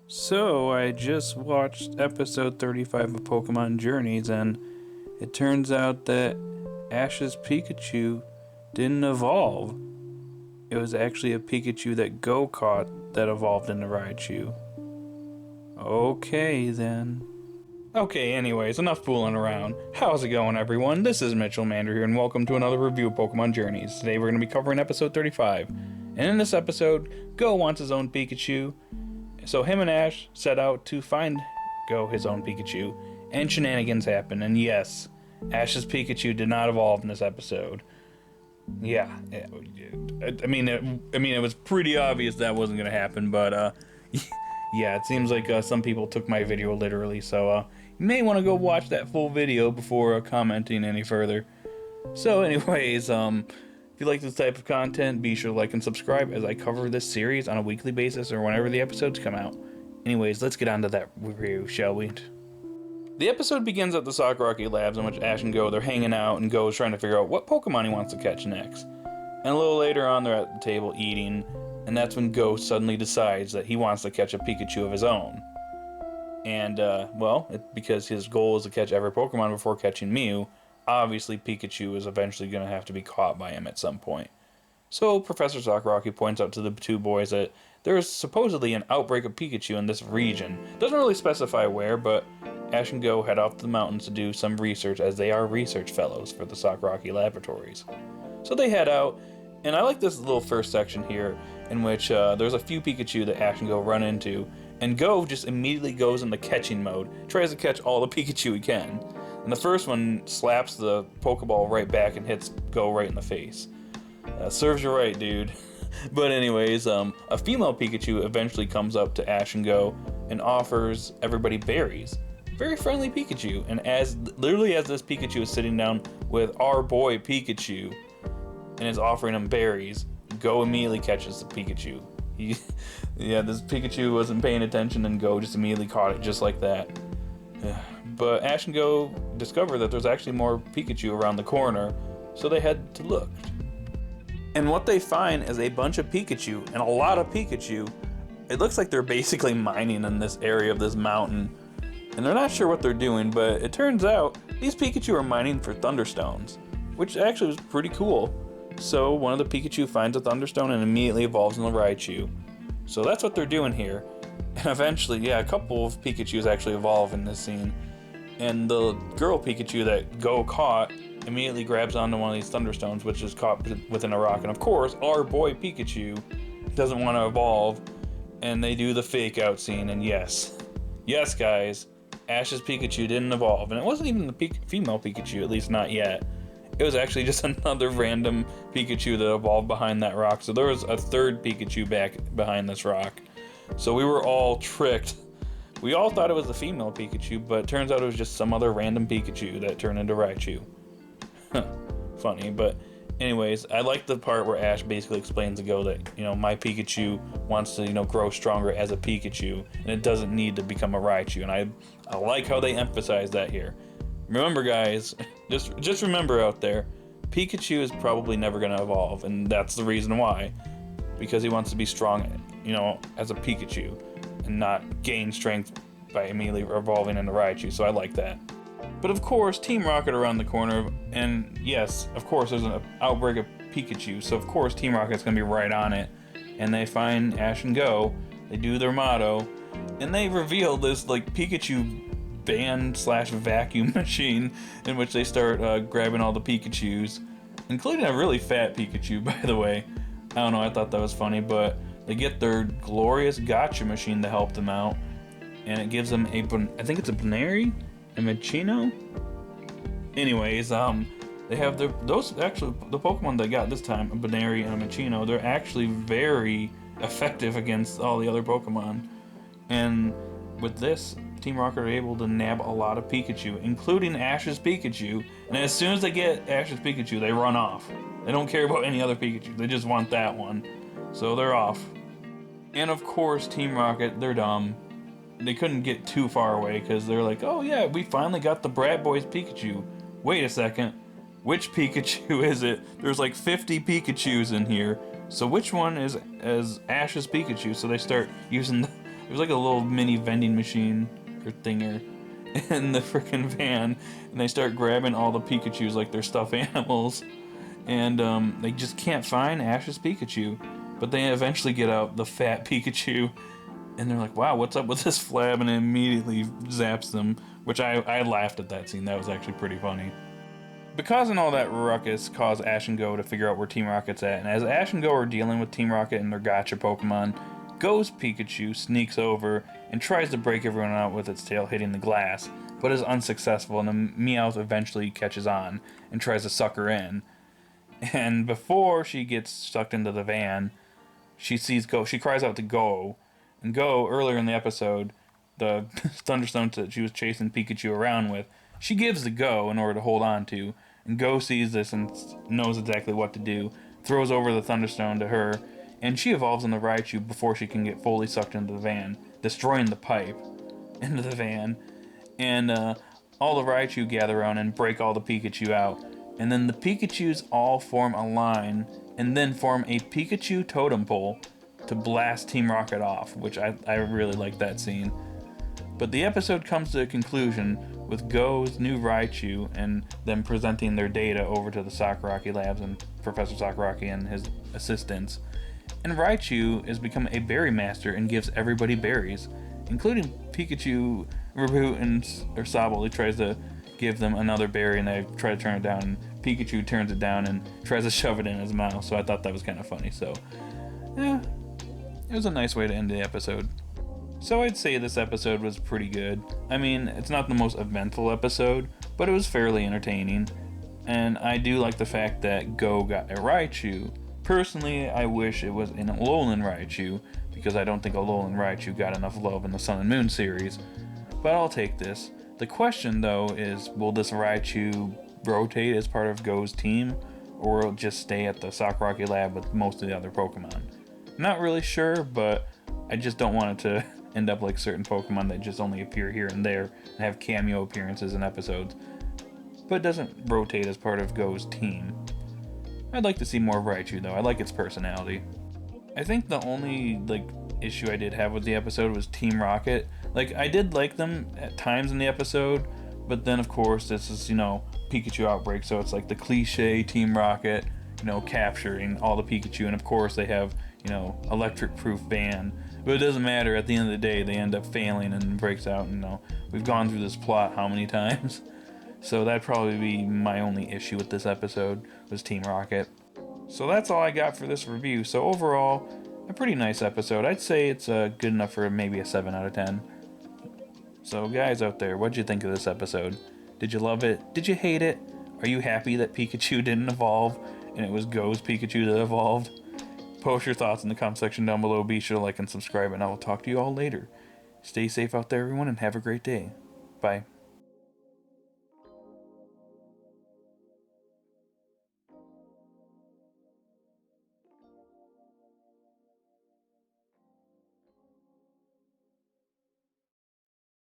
So, I just watched episode 35 of Pokemon Journeys, and it turns out that Ash's Pikachu didn't evolve. It was actually a Pikachu that Go caught that evolved into Raichu. Okay, then. Okay, anyways, enough fooling around. How's it going, everyone? This is Mitchell Mander here, and welcome to another review of Pokemon Journeys. Today we're going to be covering episode 35. And in this episode, Go wants his own Pikachu. So him and Ash set out to find Go his own Pikachu, and shenanigans happen. And yes, Ash's Pikachu did not evolve in this episode. Yeah, I mean, it was pretty obvious that wasn't gonna happen, but yeah, it seems like some people took my video literally. So you may want to go watch that full video before commenting any further. So, anyways, if you like this type of content, be sure to like and subscribe as I cover this series on a weekly basis or whenever the episodes come out. Anyways, let's get on to that review, shall we? The episode begins at the Sakuragi Labs, in which Ash and Go, they're hanging out, and Go is trying to figure out what Pokemon he wants to catch next. And a little later on, they're at the table eating, and that's when Go suddenly decides that he wants to catch a Pikachu of his own. And, because his goal is to catch every Pokemon before catching Mew, obviously Pikachu is eventually going to have to be caught by him at some point. So Professor Sakuragi points out to the two boys that there is supposedly an outbreak of Pikachu in this region. Doesn't really specify where, but Ash and Go head off to the mountains to do some research, as they are research fellows for the Sakuragi Laboratories. So they head out, and I like this little first section here, in which there's a few Pikachu that Ash and Go run into, and Go just immediately goes into catching mode, tries to catch all the Pikachu he can. And the first one slaps the Pokeball right back and hits Go right in the face. Serves you right, dude. But anyways, a female Pikachu eventually comes up to Ash and Go and offers everybody berries. Very friendly Pikachu. And literally as this Pikachu is sitting down with our boy Pikachu and is offering him berries, Go immediately catches the Pikachu. This Pikachu wasn't paying attention, and Go just immediately caught it just like that. But Ash and Go discover that there's actually more Pikachu around the corner, so they head to look. And what they find is a bunch of Pikachu, and a lot of Pikachu. It looks like they're basically mining in this area of this mountain, and they're not sure what they're doing, but it turns out these Pikachu are mining for Thunderstones, which actually was pretty cool. So one of the Pikachu finds a Thunderstone and immediately evolves into Raichu. So that's what they're doing here. And eventually, a couple of Pikachus actually evolve in this scene. And the girl Pikachu that Go caught immediately grabs onto one of these Thunderstones, which is caught within a rock. And of course, our boy Pikachu doesn't want to evolve, and they do the fake out scene. And yes, guys, Ash's Pikachu didn't evolve. And it wasn't even the female Pikachu, at least not yet. It was actually just another random Pikachu that evolved behind that rock. So there was a third Pikachu back behind this rock. So we were all tricked. We all thought it was the female Pikachu, but it turns out it was just some other random Pikachu that turned into Raichu. Funny, but anyways, I like the part where Ash basically explains to Go that, my Pikachu wants to, grow stronger as a Pikachu, and it doesn't need to become a Raichu, and I like how they emphasize that here. Remember, guys, just remember out there, Pikachu is probably never going to evolve, and that's the reason why. Because he wants to be strong, as a Pikachu, and not gain strength by immediately evolving into Raichu, so I like that. But of course, Team Rocket around the corner, and yes, of course, there's an outbreak of Pikachu, so of course Team Rocket's going to be right on it. And they find Ash and Go, they do their motto, and they reveal this, Pikachu van/vacuum machine, in which they start grabbing all the Pikachus, including a really fat Pikachu, by the way. I don't know, I thought that was funny, but they get their glorious gotcha machine to help them out, and it gives them I think it's a Baneri? A Machino? Anyways, they have the Pokemon they got this time, a Baneri and a Machino, they're actually very effective against all the other Pokemon. And with this, Team Rocket are able to nab a lot of Pikachu, including Ash's Pikachu, and as soon as they get Ash's Pikachu, they run off. They don't care about any other Pikachu, they just want that one. So they're off. And of course, Team Rocket, they're dumb. They couldn't get too far away, because they're like, oh yeah, we finally got the Brat Boys Pikachu. Wait a second, which Pikachu is it? There's 50 Pikachus in here, so which one is Ash's Pikachu? So they start using it was like a little mini vending machine or thinger in the freaking van, and they start grabbing all the Pikachus like they're stuffed animals, and they just can't find Ash's Pikachu, but they eventually get out the fat Pikachu, and they're like, wow, what's up with this flab, and it immediately zaps them, which I laughed at that scene. That was actually pretty funny. But causing all that ruckus caused Ash and Go to figure out where Team Rocket's at, and as Ash and Go are dealing with Team Rocket and their gotcha Pokemon, Go's Pikachu sneaks over and tries to break everyone out with its tail hitting the glass, but is unsuccessful, and the Meowth eventually catches on and tries to suck her in. And before she gets sucked into the van, she sees Go. She cries out to Go, and Go, earlier in the episode, the Thunderstone that she was chasing Pikachu around with, she gives the Go in order to hold on to, and Go sees this and knows exactly what to do, throws over the Thunderstone to her, and she evolves in the Raichu before she can get fully sucked into the van, destroying the pipe into the van, and all the Raichu gather around and break all the Pikachu out, and then the Pikachus all form a line, and then form a Pikachu totem pole to blast Team Rocket off, which I really like that scene. But the episode comes to a conclusion with Go's new Raichu and them presenting their data over to the Sakuragi labs and Professor Sakuragi and his assistants. And Raichu has become a berry master and gives everybody berries, including Pikachu, Raboot, and Sable. He tries to give them another berry and they try to turn it down, and Pikachu turns it down and tries to shove it in his mouth, so I thought that was kind of funny. So, yeah, it was a nice way to end the episode. So I'd say this episode was pretty good. I mean, it's not the most eventful episode, but it was fairly entertaining. And I do like the fact that Go got a Raichu. Personally, I wish it was an Alolan Raichu, because I don't think Alolan Raichu got enough love in the Sun and Moon series. But I'll take this. The question, though, is will this Raichu rotate as part of Go's team, or will it just stay at the Sakuragi lab with most of the other Pokemon? Not really sure, but I just don't want it to end up like certain Pokemon that just only appear here and there and have cameo appearances in episodes, but it doesn't rotate as part of Go's team. I'd like to see more of Raichu, though. I like its personality. I think the only issue I did have with the episode was Team Rocket. I did like them at times in the episode, but then of course this is, Pikachu Outbreak, so it's like the cliche Team Rocket, capturing all the Pikachu, and of course they have, electric proof van. But it doesn't matter, at the end of the day they end up failing and breaks out, and we've gone through this plot how many times? So that'd probably be my only issue with this episode, was Team Rocket. So that's all I got for this review. So overall, a pretty nice episode. I'd say it's good enough for maybe a 7 out of 10. So guys out there, what'd you think of this episode? Did you love it? Did you hate it? Are you happy that Pikachu didn't evolve and it was Go's Pikachu that evolved? Post your thoughts in the comment section down below. Be sure to like and subscribe, and I will talk to you all later. Stay safe out there, everyone, and have a great day. Bye.